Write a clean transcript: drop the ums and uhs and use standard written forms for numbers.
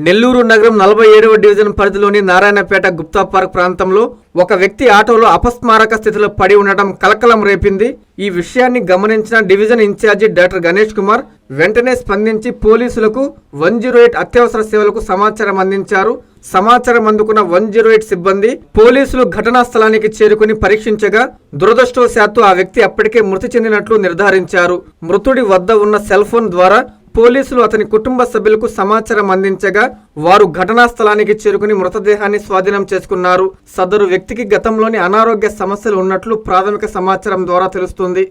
నెల్లూరు నగరం 47వ డివిజన్ పరిధిలోని నారాయణపేట గుప్తా పార్క్ ప్రాంతంలో ఒక వ్యక్తి ఆటోలో అపస్మారక స్థితిలో పడి ఉండటం కలకలం రేపింది. ఈ విషయాన్ని గమనించిన division incharge doctor Ganesh Kumar వెంటనే స్పందించి పోలీసులకు 108 అత్యవసర సేవలకు సమాచారం అందించారు. సమాచారం అందుకున్న 108 సిబ్బంది పోలీసులు ఘటనా స్థలానికి చేరుకుని పరీక్షించగా దురదృష్టవశాత్తు ఆ వ్యక్తి అప్పటికే మృతి చెందినట్లు నిర్ధారించారు. మృతుడి వద్ద ఉన్న సెల్ ఫోన్ ద్వారా పోలీసులు అతని కుటుంబ సభ్యులకు సమాచారం అందించగా వారు ఘటనా స్థలానికి చేరుకుని మృతదేహాన్ని స్వాధీనం చేసుకున్నారు. సదరు వ్యక్తికి గతంలోని అనారోగ్య సమస్యలు ఉన్నట్లు ప్రాథమిక సమాచారం ద్వారా తెలుస్తుంది.